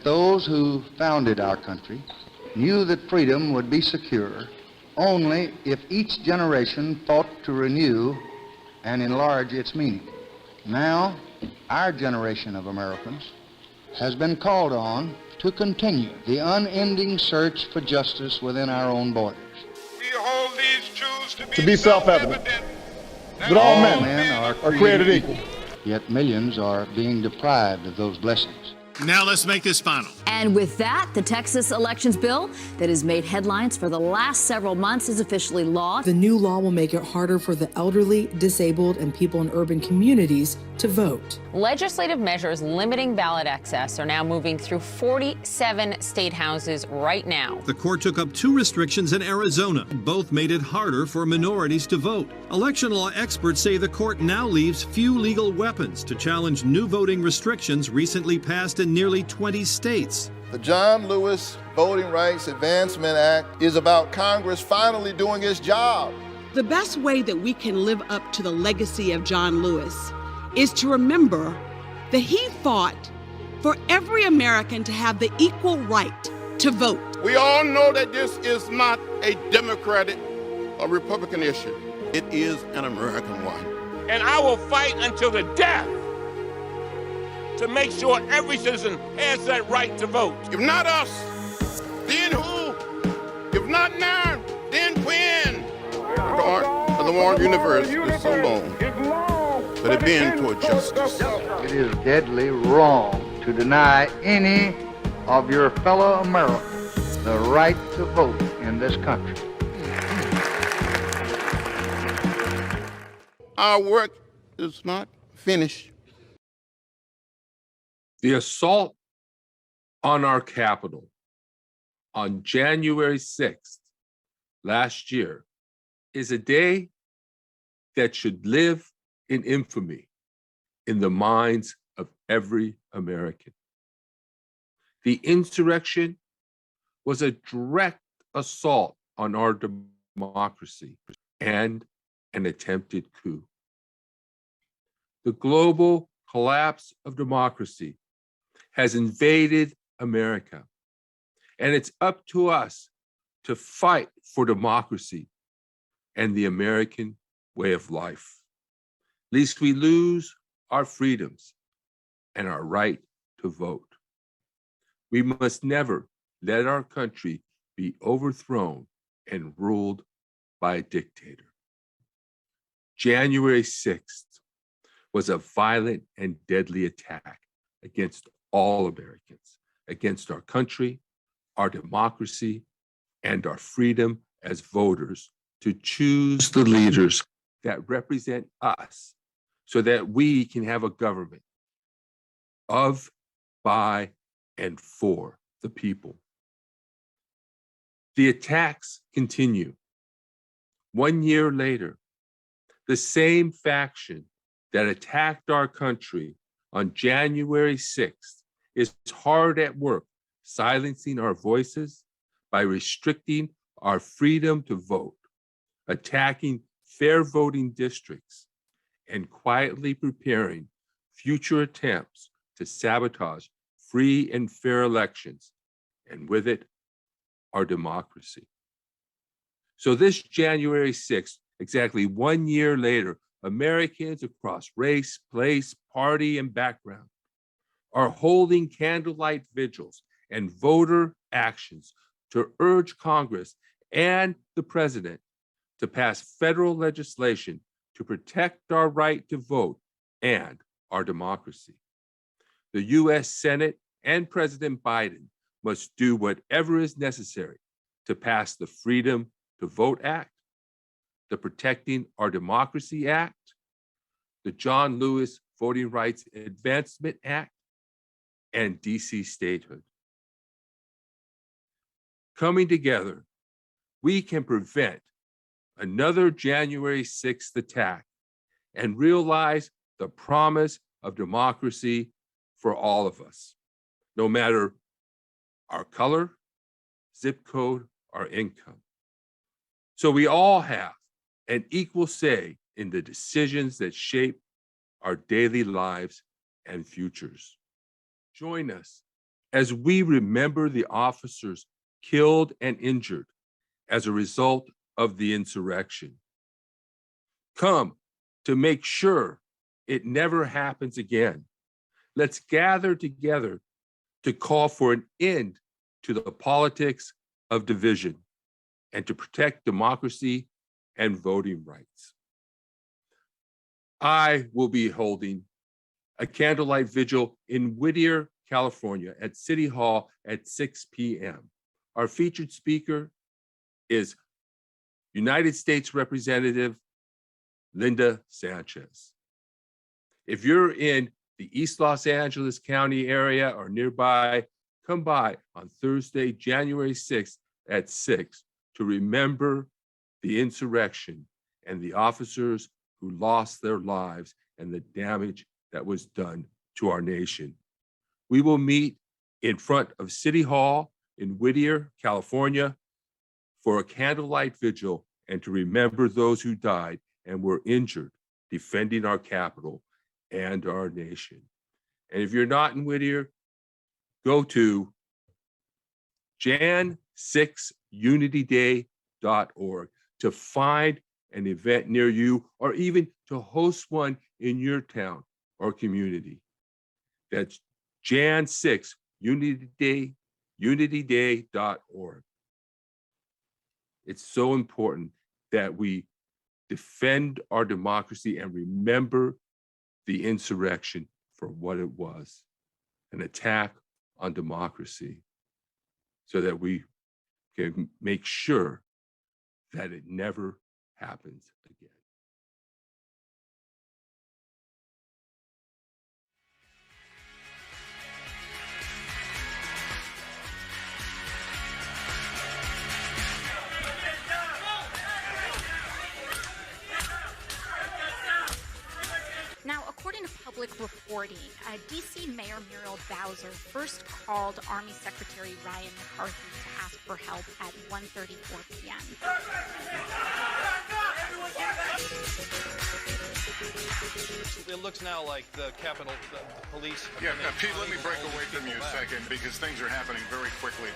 that those who founded our country knew that freedom would be secure only if each generation fought to renew and enlarge its meaning. Now, our generation of Americans has been called on to continue the unending search for justice within our own borders. We hold these truths to be self-evident that all men are created equal. Yet millions are being deprived of those blessings. Now let's make this final. And with that, the Texas elections bill that has made headlines for the last several months is officially law. The new law will make it harder for the elderly, disabled, and people in urban communities to vote. Legislative measures limiting ballot access are now moving through 47 state houses right now. The court took up 2 restrictions in Arizona. Both made it harder for minorities to vote. Election law experts say the court now leaves few legal weapons to challenge new voting restrictions recently passed in nearly 20 states. The John Lewis Voting Rights Advancement Act is about Congress finally doing its job. The best way that we can live up to the legacy of John Lewis is to remember that he fought for every American to have the equal right to vote. We all know that this is not a Democratic or Republican issue. It is an American one. And I will fight until the death to make sure every citizen has that right to vote. If not us, then who? If not now, then when? The arc of the world universe is so long, but it bends toward justice. It is deadly wrong to deny any of your fellow Americans the right to vote in this country. Our work is not finished. The assault on our Capitol on January 6th last year is a day that should live in infamy in the minds of every American. The insurrection was a direct assault on our democracy and an attempted coup. The global collapse of democracy has invaded America, and it's up to us to fight for democracy and the American way of life, lest we lose our freedoms and our right to vote. We must never let our country be overthrown and ruled by a dictator. January 6th was a violent and deadly attack against all Americans, against our country, our democracy, and our freedom as voters to choose the leaders that represent us so that we can have a government of, by, and for the people. The attacks continue. 1 year later, the same faction that attacked our country on January 6th is hard at work silencing our voices by restricting our freedom to vote, attacking fair voting districts, and quietly preparing future attempts to sabotage free and fair elections, and with it, our democracy. So this January 6th, exactly 1 year later, Americans across race, place, party, and background are holding candlelight vigils and voter actions to urge Congress and the president to pass federal legislation to protect our right to vote and our democracy. The US Senate and President Biden must do whatever is necessary to pass the Freedom to Vote Act, the Protecting Our Democracy Act, the John Lewis Voting Rights Advancement Act, and DC statehood. Coming together, we can prevent another January 6th attack and realize the promise of democracy for all of us, no matter our color, zip code, or income. So we all have an equal say in the decisions that shape our daily lives and futures. Join us as we remember the officers killed and injured as a result of the insurrection. Come to make sure it never happens again. Let's gather together to call for an end to the politics of division and to protect democracy and voting rights. I will be holding a candlelight vigil in Whittier, California at City Hall at 6 p.m. Our featured speaker is United States Representative Linda Sanchez. If you're in the East Los Angeles County area or nearby, come by on Thursday, January 6th at 6 to remember the insurrection and the officers who lost their lives and the damage that was done to our nation. We will meet in front of City Hall in Whittier, California, for a candlelight vigil and to remember those who died and were injured defending our capital and our nation. And if you're not in Whittier, go to jan6unityday.org to find an event near you or even to host one in your town or community. That's jan6unityday.org. It's so important that we defend our democracy and remember the insurrection for what it was, an attack on democracy, so that we can make sure that it never happens again. Now, according to public reporting, D.C. Mayor Muriel Bowser first called Army Secretary Ryan McCarthy to ask for help at 1:34 p.m. It looks now like the Capitol Police... Yeah, Pete, let me break away from you a second because things are happening very quickly.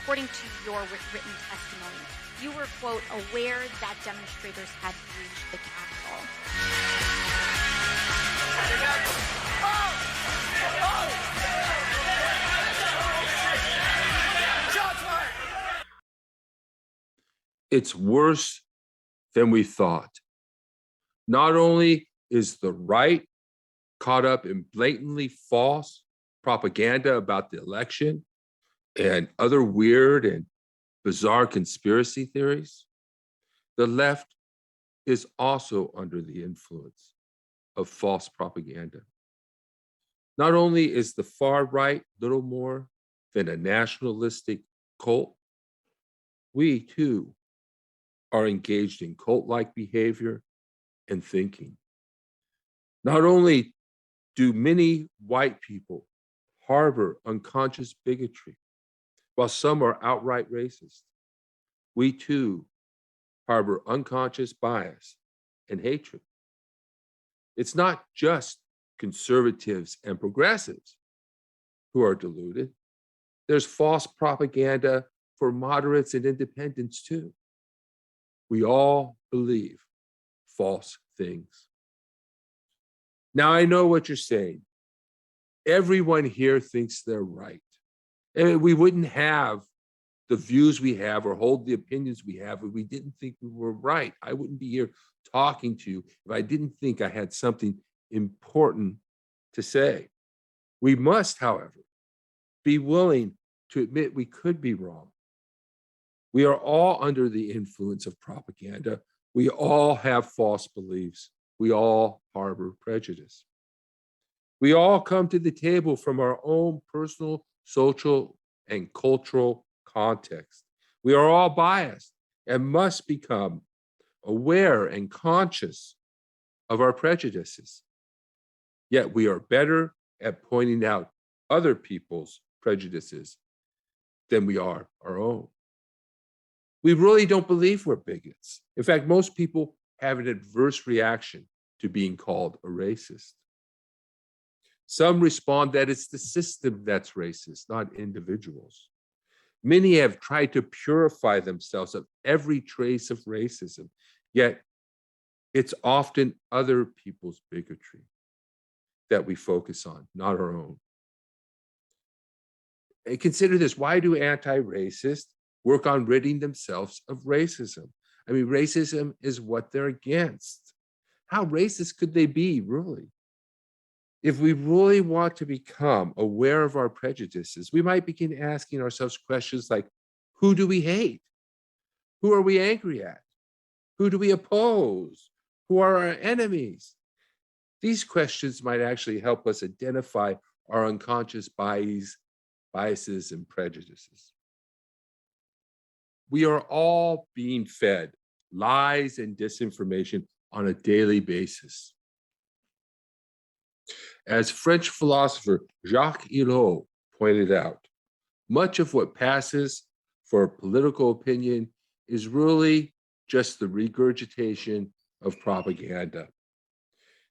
According to your written testimony, you were, quote, aware that demonstrators had breached the Capitol. It's worse than we thought. Not only is the right caught up in blatantly false propaganda about the election and other weird and bizarre conspiracy theories, the left is also under the influence of false propaganda. Not only is the far right little more than a nationalistic cult, we too are engaged in cult-like behavior and thinking. Not only do many white people harbor unconscious bigotry, while some are outright racist, we too harbor unconscious bias and hatred. It's not just conservatives and progressives who are deluded. There's false propaganda for moderates and independents too. We all believe false things. Now, I know what you're saying. Everyone here thinks they're right. And we wouldn't have the views we have or hold the opinions we have if we didn't think we were right. I wouldn't be here talking to you if I didn't think I had something important to say. We must, however, be willing to admit we could be wrong. We are all under the influence of propaganda. We all have false beliefs. We all harbor prejudice. We all come to the table from our own personal, social, and cultural context. We are all biased and must become aware and conscious of our prejudices. Yet we are better at pointing out other people's prejudices than we are our own. We really don't believe we're bigots. In fact, most people have an adverse reaction to being called a racist. Some respond that it's the system that's racist, not individuals. Many have tried to purify themselves of every trace of racism, yet it's often other people's bigotry that we focus on, not our own. And consider this, why do anti-racists work on ridding themselves of racism? I mean, racism is what they're against. How racist could they be, really? If we really want to become aware of our prejudices, we might begin asking ourselves questions like, who do we hate? Who are we angry at? Who do we oppose? Who are our enemies? These questions might actually help us identify our unconscious biases and prejudices. We are all being fed lies and disinformation on a daily basis. As French philosopher Jacques Ellul pointed out, much of what passes for political opinion is really just the regurgitation of propaganda.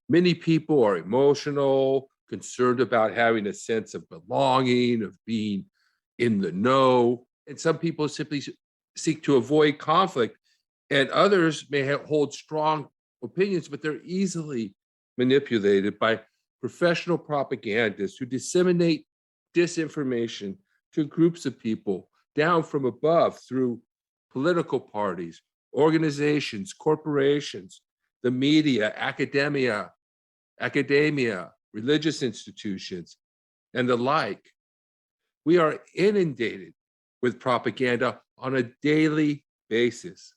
Many people are emotional, concerned about having a sense of belonging, of being in the know, and some people simply seek to avoid conflict, and others may hold strong opinions, but they're easily manipulated by professional propagandists who disseminate disinformation to groups of people down from above through political parties, organizations, corporations, the media, academia, religious institutions, and the like. We are inundated with propaganda on a daily basis.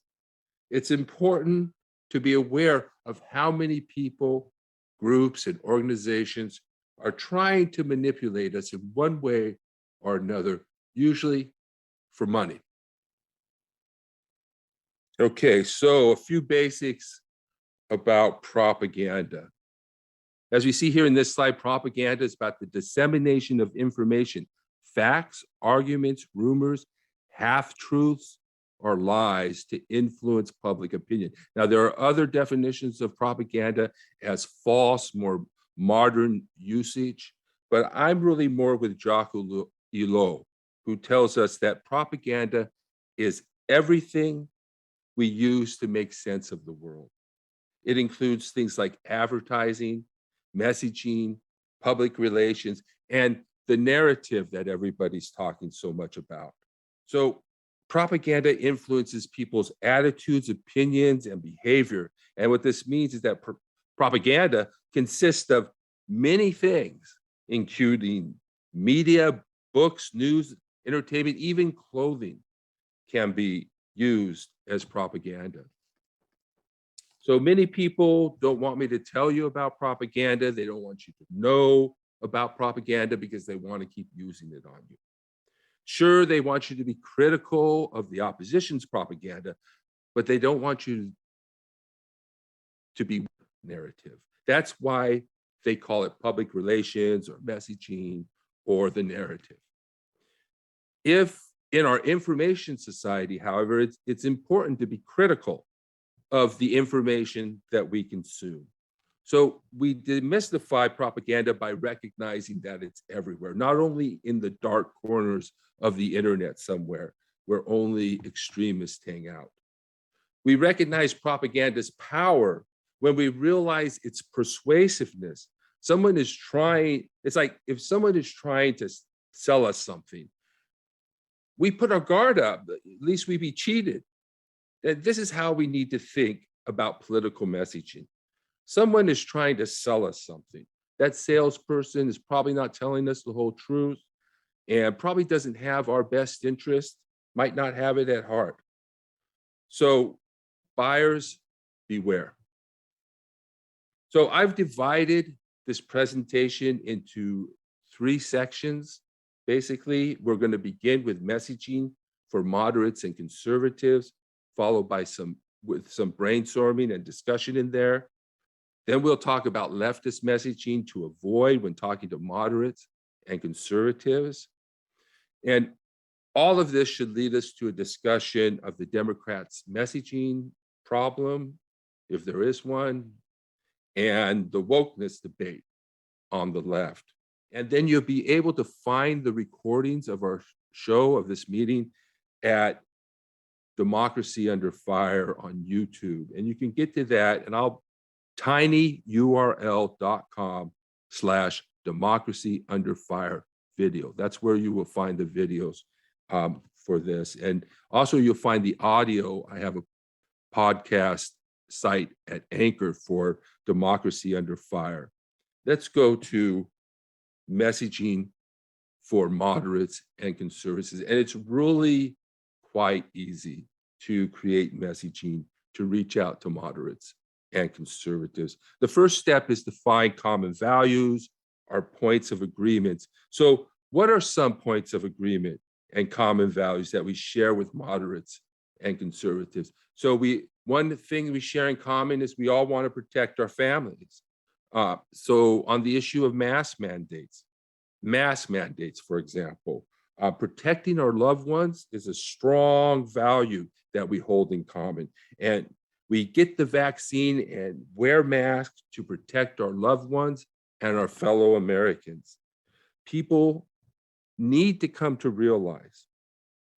It's important to be aware of how many people, groups, and organizations are trying to manipulate us in one way or another, usually for money. Okay, so a few basics about propaganda. As we see here in this slide, propaganda is about the dissemination of information, facts, arguments, rumors, half-truths, or lies to influence public opinion. Now, there are other definitions of propaganda as false, more modern usage, but I'm really more with Jacques Ellul, who tells us that propaganda is everything we use to make sense of the world. It includes things like advertising, messaging, public relations, and the narrative that everybody's talking so much about. So propaganda influences people's attitudes, opinions, and behavior. And what this means is that propaganda consists of many things, including media, books, news, entertainment, even clothing can be used as propaganda. So many people don't want me to tell you about propaganda. They don't want you to know about propaganda because they want to keep using it on you. Sure, they want you to be critical of the opposition's propaganda, but they don't want you to be narrative. That's why they call it public relations or messaging or the narrative. If in our information society, however, it's important to be critical of the information that we consume. So we demystify propaganda by recognizing that it's everywhere, not only in the dark corners of the internet somewhere where only extremists hang out. We recognize propaganda's power when we realize its persuasiveness. It's like if someone is trying to sell us something, we put our guard up, at least we be cheated. And this is how we need to think about political messaging. Someone is trying to sell us something. That salesperson is probably not telling us the whole truth and probably doesn't have our best interest, might not have it at heart. So buyers, beware. So I've divided this presentation into 3 sections. Basically, we're going to begin with messaging for moderates and conservatives, followed by some brainstorming and discussion in there. Then we'll talk about leftist messaging to avoid when talking to moderates and conservatives. And All of this should lead us to a discussion of the Democrats' messaging problem, if there is one, and the wokeness debate on the left. And then you'll be able to find the recordings of our show of this meeting at Democracy Under Fire on YouTube. And you can get to that, and I'll tinyurl.com/democracy under fire video. That's where you will find the videos for this. And also you'll find the audio. I have a podcast site at Anchor for Democracy Under Fire. Let's go to messaging for moderates and conservatives. And it's really quite easy to create messaging to reach out to moderates and conservatives. The first step is to find common values, our points of agreements. So what are some points of agreement and common values that we share with moderates and conservatives? So one thing we share in common is we all want to protect our families. So on the issue of mask mandates, for example, protecting our loved ones is a strong value that we hold in common. And we get the vaccine and wear masks to protect our loved ones and our fellow Americans. People need to come to realize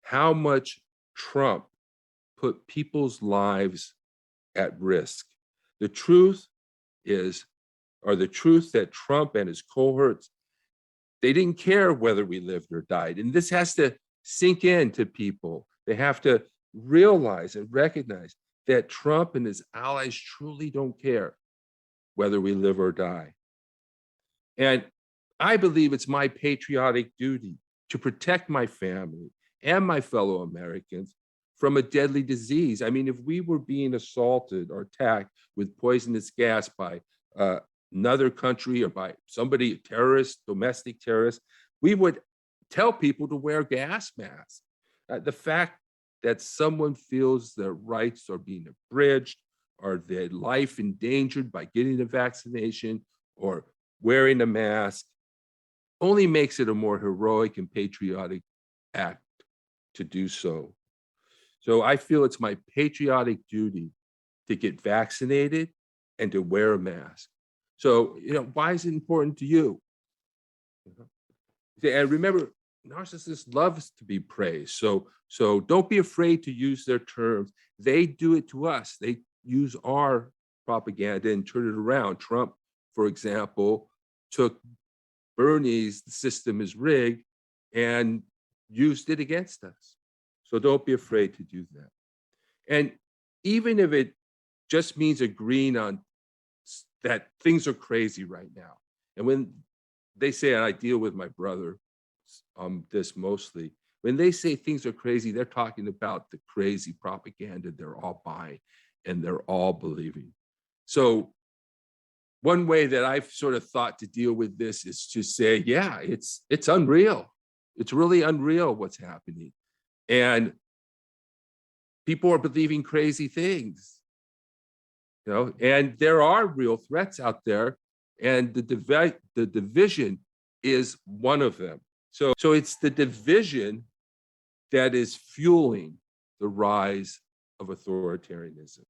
how much Trump put people's lives at risk. The truth that Trump and his cohorts, they didn't care whether we lived or died. And this has to sink into people. They have to realize and recognize that Trump and his allies truly don't care whether we live or die. And I believe it's my patriotic duty to protect my family and my fellow Americans from a deadly disease. I mean, if we were being assaulted or attacked with poisonous gas by another country or by somebody, terrorist, domestic terrorist, we would tell people to wear gas masks. The fact that someone feels their rights are being abridged or their life endangered by getting a vaccination or wearing a mask only makes it a more heroic and patriotic act to do so. So I feel it's my patriotic duty to get vaccinated and to wear a mask. So, why is it important to you? And remember, narcissists love to be praised. So don't be afraid to use their terms. They do it to us. They use our propaganda and turn it around. Trump, for example, took Bernie's "the system is rigged" and used it against us. So don't be afraid to do that. And even if it just means agreeing on that things are crazy right now. And when they say, and I deal with my brother this mostly, when they say things are crazy, they're talking about the crazy propaganda they're all buying and they're all believing. So one way that I've sort of thought to deal with this is to say, yeah, it's unreal. It's really unreal what's happening. And people are believing crazy things. And there are real threats out there, and the division is one of them. So it's the division that is fueling the rise of authoritarianism.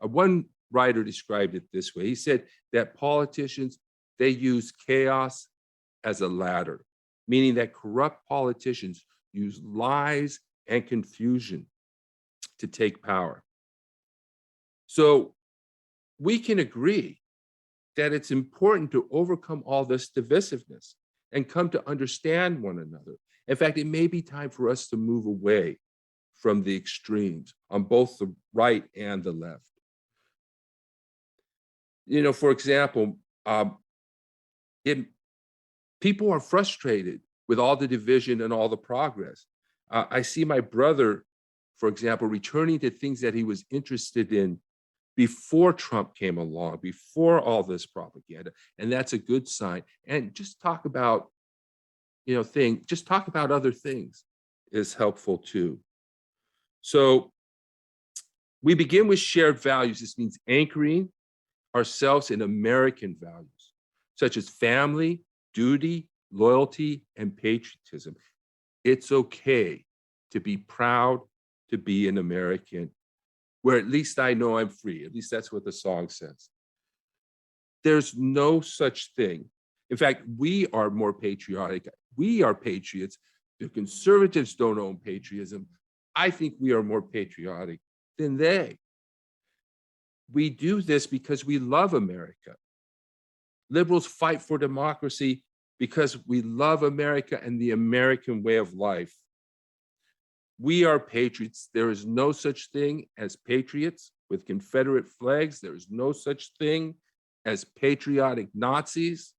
One writer described it this way. He said that politicians, they use chaos as a ladder, meaning that corrupt politicians use lies and confusion to take power. So we can agree that it's important to overcome all this divisiveness and come to understand one another. In fact, it may be time for us to move away from the extremes on both the right and the left. For example, people are frustrated with all the division and all the progress. I see my brother, for example, returning to things that he was interested in before Trump came along, before all this propaganda, and that's a good sign. And just talk about, talk about other things is helpful too. So we begin with shared values. This means anchoring ourselves in American values, such as family, duty, loyalty, and patriotism. It's okay to be proud to be an American, where at least I know I'm free. At least that's what the song says. There's no such thing. In fact, we are more patriotic. We are patriots. The conservatives don't own patriotism. I think we are more patriotic than they. We do this because we love America. Liberals fight for democracy because we love America and the American way of life. We are patriots. There is no such thing as patriots with Confederate flags. There is no such thing as patriotic Nazis.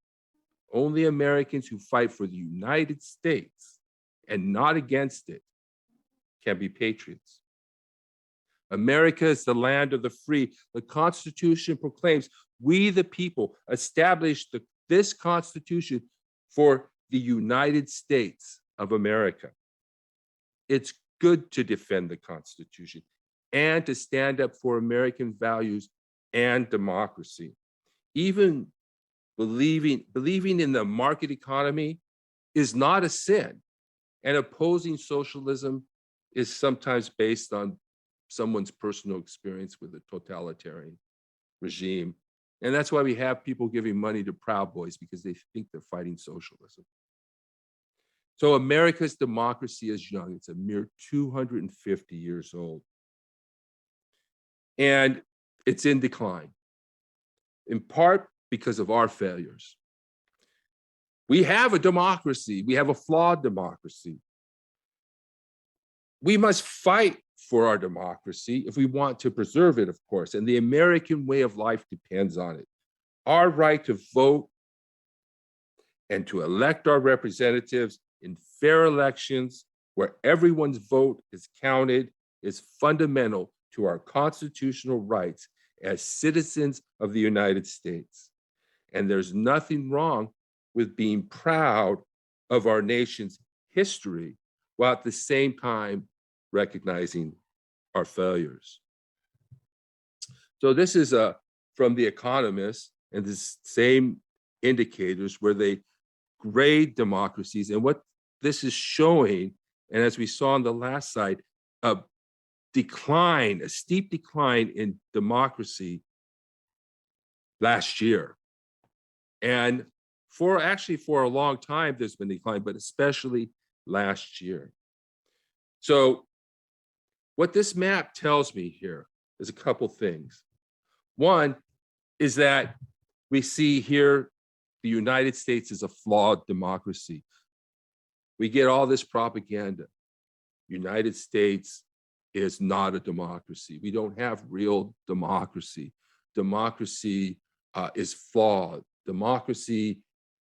Only Americans who fight for the United States and not against it can be patriots. America is the land of the free. The Constitution proclaims we, the people, established this Constitution for the United States of America. It's good to defend the Constitution and to stand up for American values and democracy. Even believing in the market economy is not a sin, and opposing socialism is sometimes based on someone's personal experience with a totalitarian regime. And that's why we have people giving money to Proud Boys, because they think they're fighting socialism. So America's democracy is young. It's a mere 250 years old. And it's in decline, in part because of our failures. We have a democracy. We have a flawed democracy. We must fight for our democracy if we want to preserve it, of course, and the American way of life depends on it. Our right to vote and to elect our representatives in fair elections where everyone's vote is counted is fundamental to our constitutional rights as citizens of the United States. And there's nothing wrong with being proud of our nation's history while at the same time recognizing our failures. So this is from The Economist, and the same indicators where they grade democracies. And what this is showing, and as we saw on the last slide, a decline, a steep decline in democracy last year. And for a long time, there's been decline, but especially last year. So what this map tells me here is a couple things. One is that we see here the United States is a flawed democracy. We get all this propaganda. United States is not a democracy. We don't have real democracy. Democracy is flawed. Democracy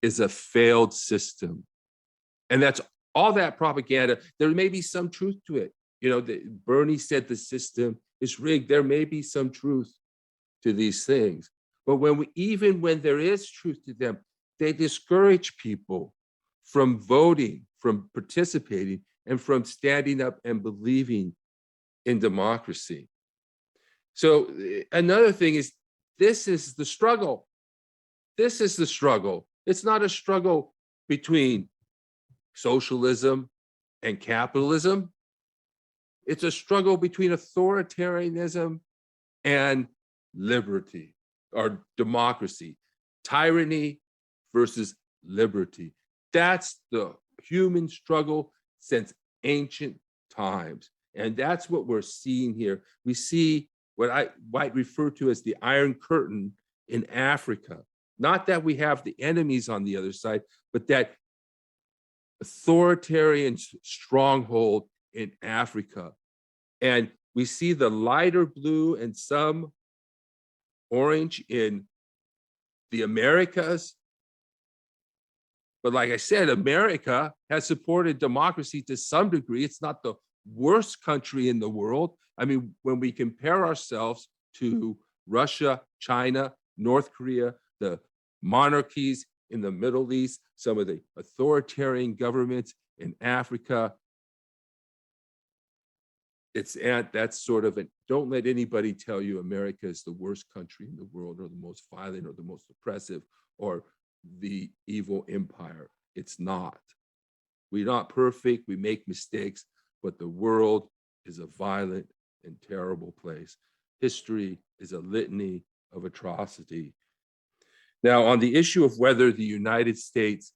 is a failed system. And that's all that propaganda. There may be some truth to it. You know, Bernie said the system is rigged. There may be some truth to these things. But even when there is truth to them, they discourage people from voting, from participating, and from standing up and believing in democracy. So another thing is, this is the struggle. This is the struggle. It's not a struggle between socialism and capitalism. It's a struggle between authoritarianism and liberty or democracy, tyranny versus liberty. That's the human struggle since ancient times. And that's what we're seeing here. We see what I might refer to as the Iron Curtain in Africa. Not that we have the enemies on the other side, but that authoritarian stronghold in Africa. And we see the lighter blue and some orange in the Americas. But like I said, America has supported democracy to some degree. It's not the worst country in the world. I mean, when we compare ourselves to Russia, China, North Korea, the monarchies in the Middle East, some of the authoritarian governments in Africa, that's sort of don't let anybody tell you America is the worst country in the world or the most violent or the most oppressive or the evil empire. It's not. We're not perfect. We make mistakes, but the world is a violent and terrible place. History is a litany of atrocity. Now, on the issue of whether the United States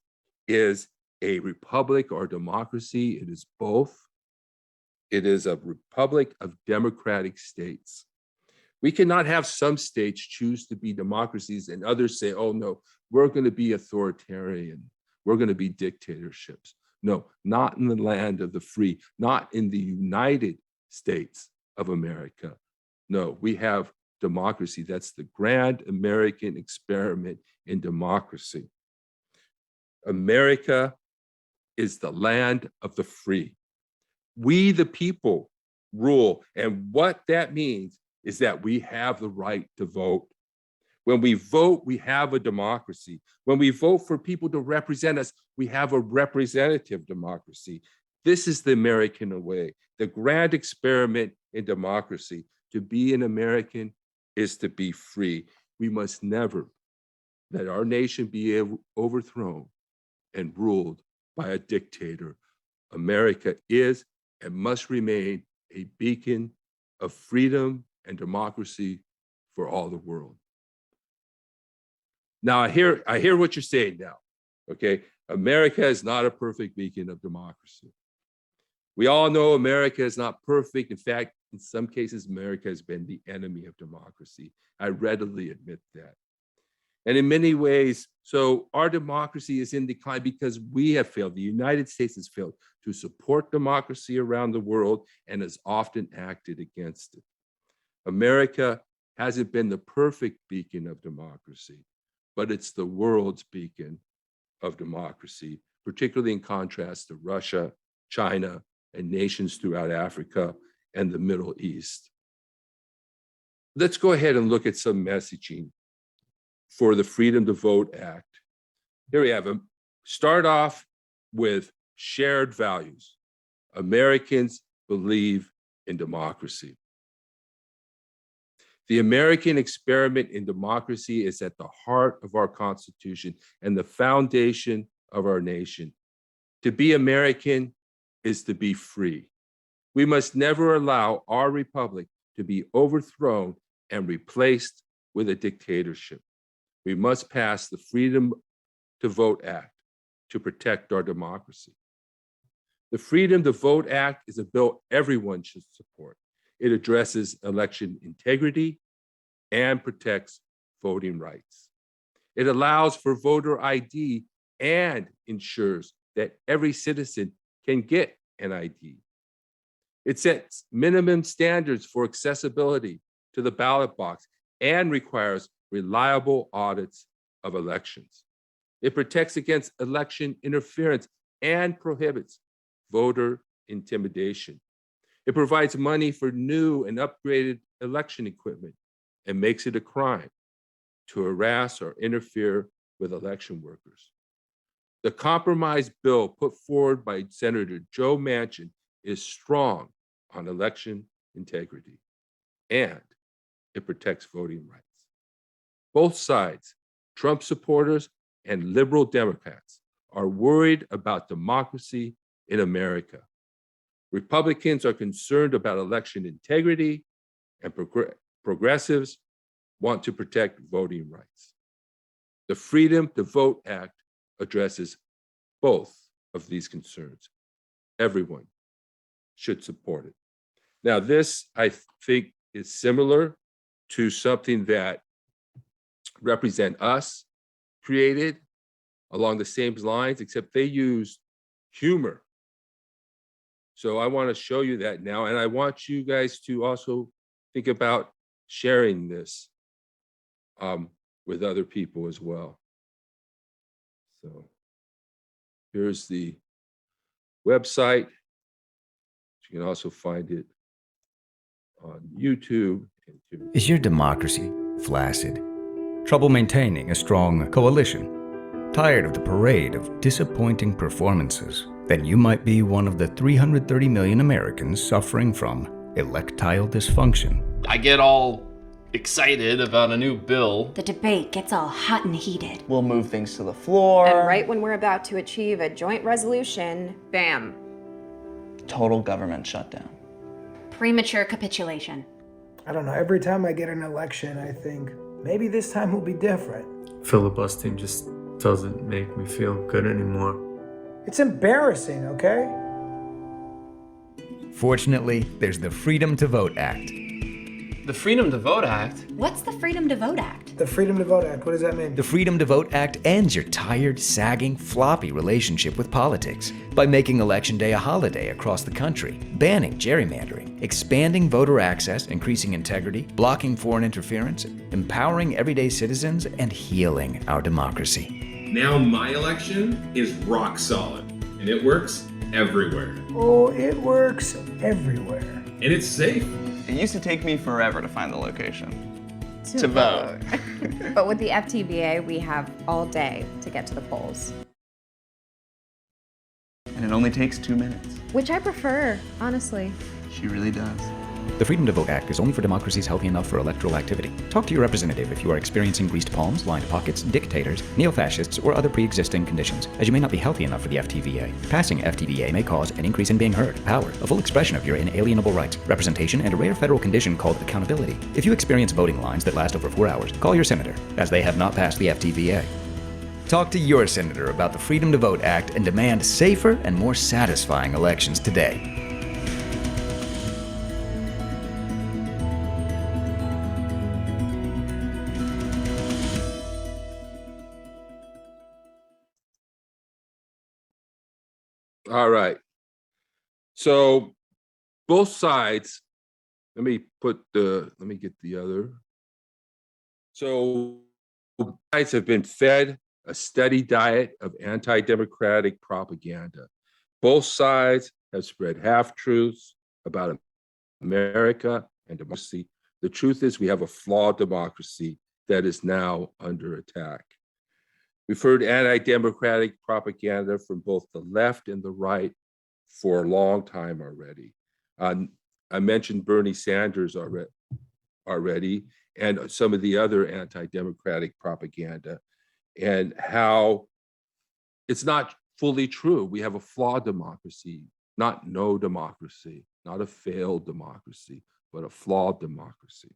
is a republic or a democracy, it is both. It is a republic of democratic states. We cannot have some states choose to be democracies and others say, oh no, we're going to be authoritarian. We're going to be dictatorships. No, not in the land of the free, not in the United States of America. No, we have democracy. That's the grand American experiment in democracy. America is the land of the free. We, the people, rule. And what that means is that we have the right to vote. When we vote, we have a democracy. When we vote for people to represent us, we have a representative democracy. This is the American way, the grand experiment in democracy. To be an American is to be free. We must never let our nation be overthrown and ruled by a dictator. America is and must remain a beacon of freedom and democracy for all the world. Now, I hear what you're saying now, okay? America is not a perfect beacon of democracy. We all know America is not perfect. In fact, in some cases, America has been the enemy of democracy. I readily admit that. And in many ways, so our democracy is in decline because we have failed. The United States has failed to support democracy around the world and has often acted against it. America hasn't been the perfect beacon of democracy, but it's the world's beacon of democracy, particularly in contrast to Russia, China, and nations throughout Africa and the Middle East. Let's go ahead and look at some messaging for the Freedom to Vote Act. Here we have them. Start off with shared values. Americans believe in democracy. The American experiment in democracy is at the heart of our Constitution and the foundation of our nation. To be American is to be free. We must never allow our republic to be overthrown and replaced with a dictatorship. We must pass the Freedom to Vote Act to protect our democracy. The Freedom to Vote Act is a bill everyone should support. It addresses election integrity and protects voting rights. It allows for voter ID and ensures that every citizen can get an ID. It sets minimum standards for accessibility to the ballot box and requires reliable audits of elections. It protects against election interference and prohibits voter intimidation. It provides money for new and upgraded election equipment and makes it a crime to harass or interfere with election workers. The compromise bill put forward by Senator Joe Manchin is strong on election integrity, and it protects voting rights. Both sides, Trump supporters and liberal Democrats, are worried about democracy in America. Republicans are concerned about election integrity, and progressives want to protect voting rights. The Freedom to Vote Act addresses both of these concerns. Everyone should support it. Now, this, I think, is similar to something that Represent Us created along the same lines, except they used humor. So I want to show you that now, and I want you guys to also think about sharing this with other people as well. So here's the website. You can also find it on YouTube. Is your democracy flaccid? Trouble maintaining a strong coalition? Tired of the parade of disappointing performances? Then you might be one of the 330 million Americans suffering from electile dysfunction. I get all excited about a new bill. The debate gets all hot and heated. We'll move things to the floor. And right when we're about to achieve a joint resolution, bam. total government shutdown. Premature capitulation. I don't know. Every time I get an election, I think maybe this time will be different. Filibustering just doesn't make me feel good anymore. It's embarrassing, okay? Fortunately, there's the Freedom to Vote Act. The Freedom to Vote Act? What's the Freedom to Vote Act? The Freedom to Vote Act, what does that mean? The Freedom to Vote Act ends your tired, sagging, floppy relationship with politics by making Election Day a holiday across the country, banning gerrymandering, expanding voter access, increasing integrity, blocking foreign interference, empowering everyday citizens, and healing our democracy. Now my election is rock solid, and it works everywhere. Oh, it works everywhere. And it's safe. It used to take me forever to find the location. To vote. But with the FTVA, we have all day to get to the polls. And it only takes 2 minutes. Which I prefer, honestly. She really does. The Freedom to Vote Act is only for democracies healthy enough for electoral activity. Talk to your representative if you are experiencing greased palms, lined pockets, dictators, neo-fascists, or other pre-existing conditions, as you may not be healthy enough for the FTVA. Passing FTVA may cause an increase in being heard, power, a full expression of your inalienable rights, representation, and a rare federal condition called accountability. If you experience voting lines that last over 4 hours, call your senator, as they have not passed the FTVA. Talk to your senator about the Freedom to Vote Act and demand safer and more satisfying elections today. All right. So both sides, let me get the other. So both sides have been fed a steady diet of anti-democratic propaganda. Both sides have spread half-truths about America and democracy. The truth is we have a flawed democracy that is now under attack. We've heard anti-democratic propaganda from both the left and the right for a long time already. I mentioned Bernie Sanders already, and some of the other anti-democratic propaganda, and how it's not fully true. We have a flawed democracy, not no democracy, not a failed democracy, but a flawed democracy.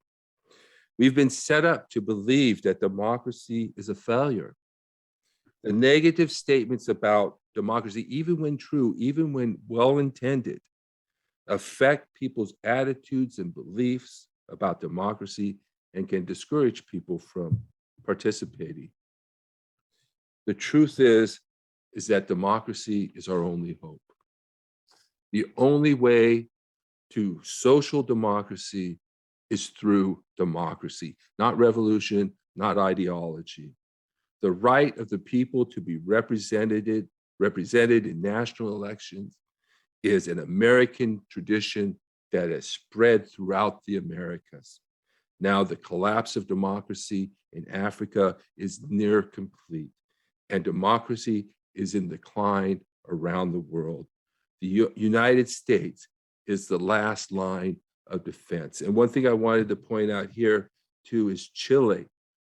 We've been set up to believe that democracy is a failure. The negative statements about democracy, even when true, even when well-intended, affect people's attitudes and beliefs about democracy and can discourage people from participating. The truth is that democracy is our only hope. The only way to social democracy is through democracy, not revolution, not ideology. The right of the people to be represented in national elections is an American tradition that has spread throughout the Americas. Now the collapse of democracy in Africa is near complete, and democracy is in decline around the world. The United States is the last line of defense. And one thing I wanted to point out here too is Chile.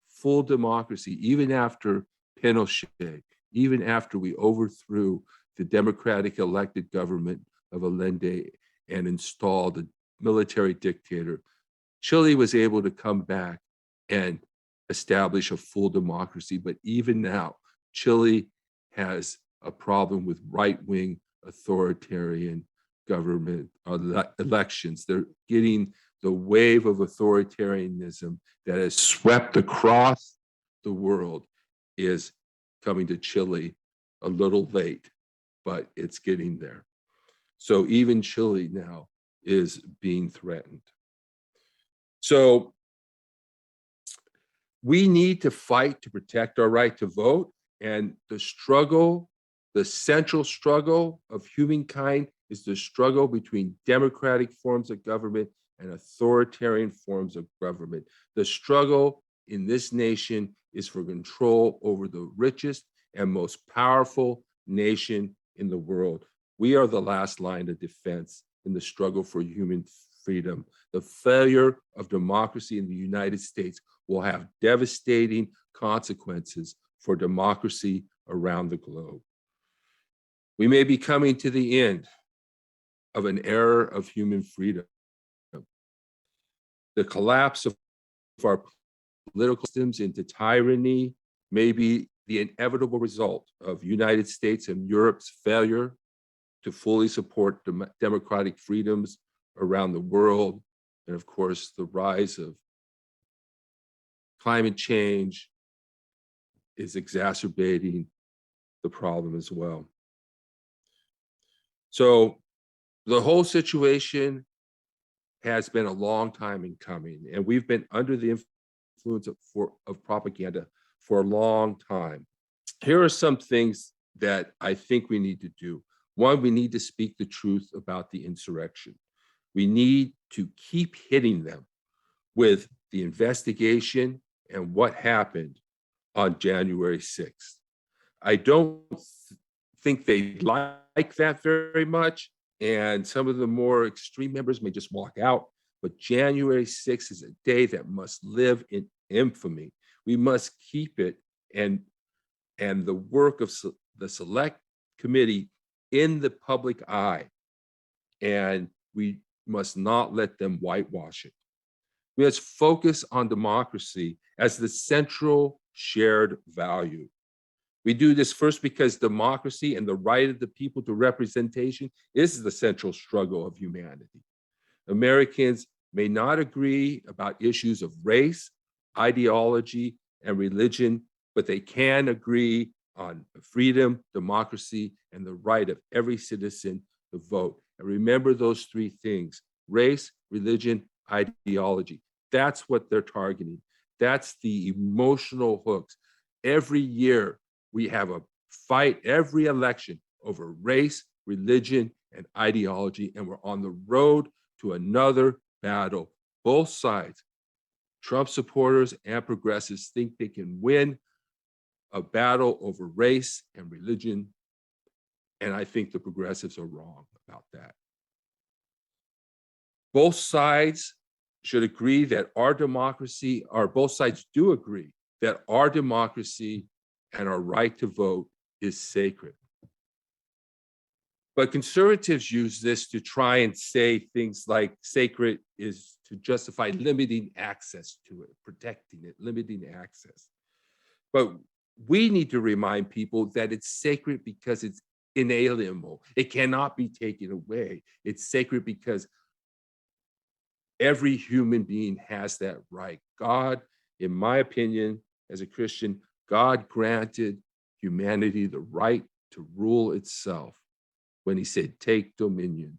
Full democracy, even after Pinochet, even after we overthrew the democratic elected government of Allende and installed a military dictator, Chile was able to come back and establish a full democracy. But even now, Chile has a problem with right-wing authoritarian government elections. They're getting the wave of authoritarianism that has swept across the world is coming to Chile a little late, but it's getting there. So even Chile now is being threatened. So we need to fight to protect our right to vote, and the struggle, the central struggle of humankind is the struggle between democratic forms of government and authoritarian forms of government. The struggle in this nation is for control over the richest and most powerful nation in the world. We are the last line of defense in the struggle for human freedom. The failure of democracy in the United States will have devastating consequences for democracy around the globe. We may be coming to the end of an era of human freedom. The collapse of our political systems into tyranny may be the inevitable result of United States and Europe's failure to fully support democratic freedoms around the world. And of course, the rise of climate change is exacerbating the problem as well. So the whole situation has been a long time in coming, and we've been under the influence of propaganda for a long time. Here are some things that I think we need to do. One, we need to speak the truth about the insurrection. We need to keep hitting them with the investigation and what happened on January 6th. I don't think they like that very much, and some of the more extreme members may just walk out, but January 6th is a day that must live in infamy. We must keep it, and the work of the select committee in the public eye, and we must not let them whitewash it. We must focus on democracy as the central shared value. We do this first because democracy and the right of the people to representation is the central struggle of humanity. Americans may not agree about issues of race, ideology, and religion, but they can agree on freedom, democracy, and the right of every citizen to vote. And remember those three things: race, religion, ideology. That's what they're targeting. That's the emotional hooks. Every year, we have a fight, every election, over race, religion, and ideology, and we're on the road to another battle. Both sides, Trump supporters and progressives, think they can win a battle over race and religion, and I think the progressives are wrong about that. Both sides should agree that our democracy, or both sides do agree that our democracy and our right to vote is sacred. But conservatives use this to try and say things like sacred is to justify limiting access to it, protecting it, limiting access. But we need to remind people that it's sacred because it's inalienable. It cannot be taken away. It's sacred because every human being has that right. God, in my opinion, as a Christian, God granted humanity the right to rule itself when he said, take dominion.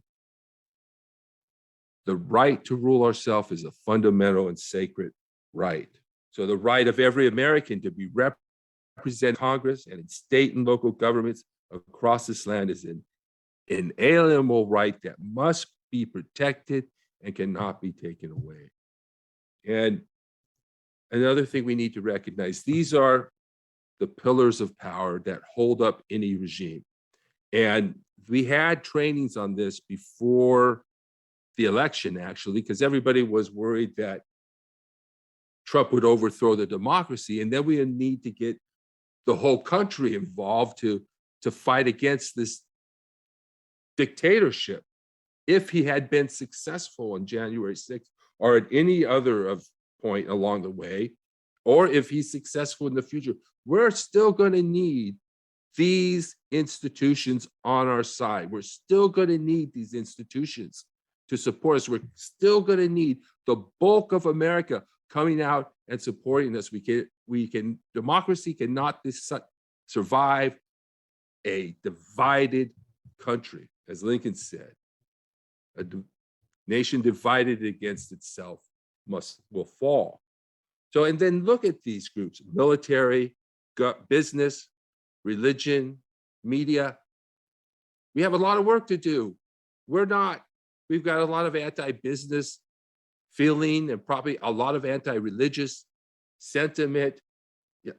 The right to rule ourselves is a fundamental and sacred right. So the right of every American to be represented in Congress and in state and local governments across this land is an inalienable right that must be protected and cannot be taken away. And another thing we need to recognize, these are the pillars of power that hold up any regime. And we had trainings on this before the election, actually, because everybody was worried that Trump would overthrow the democracy, and then we would need to get the whole country involved to fight against this dictatorship. If he had been successful on January 6th or at any other point along the way, or if he's successful in the future, we're still going to need these institutions on our side. We're still going to need these institutions to support us. We're still going to need the bulk of America coming out and supporting us. Democracy cannot survive a divided country, as Lincoln said. A nation divided against itself will fall. So, and then look at these groups: military, business, religion, media. We have a lot of work to do. We've got a lot of anti-business feeling and probably a lot of anti-religious sentiment. Yeah,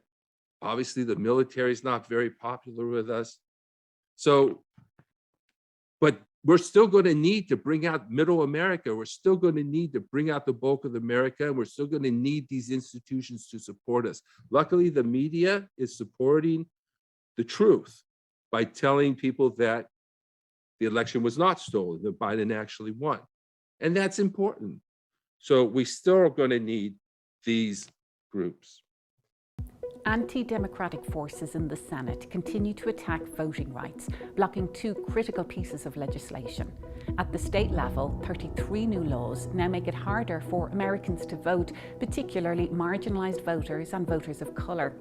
obviously the military is not very popular with us. So, but we're still going to need to bring out middle America. We're still going to need to bring out the bulk of America. And we're still going to need these institutions to support us. Luckily, the media is supporting the truth by telling people that the election was not stolen, that Biden actually won. And that's important. So we still are going to need these groups. Anti-democratic forces in the Senate continue to attack voting rights, blocking two critical pieces of legislation. At the state level, 33 new laws now make it harder for Americans to vote, particularly marginalized voters and voters of color.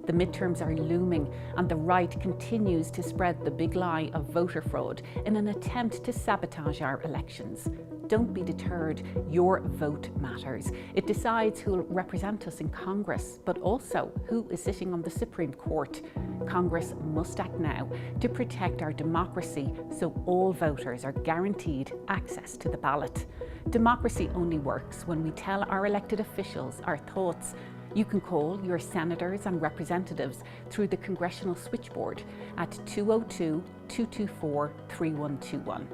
The midterms are looming, and the right continues to spread the big lie of voter fraud in an attempt to sabotage our elections. Don't be deterred. Your vote matters. It decides who will represent us in Congress, but also who is sitting on the Supreme Court. Congress must act now to protect our democracy so all voters are guaranteed access to the ballot. Democracy only works when we tell our elected officials our thoughts. You can call your senators and representatives through the Congressional Switchboard at 202-224-3121.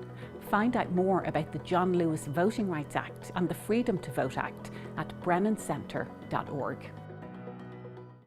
Find out more about the John Lewis Voting Rights Act and the Freedom to Vote Act at brennancenter.org.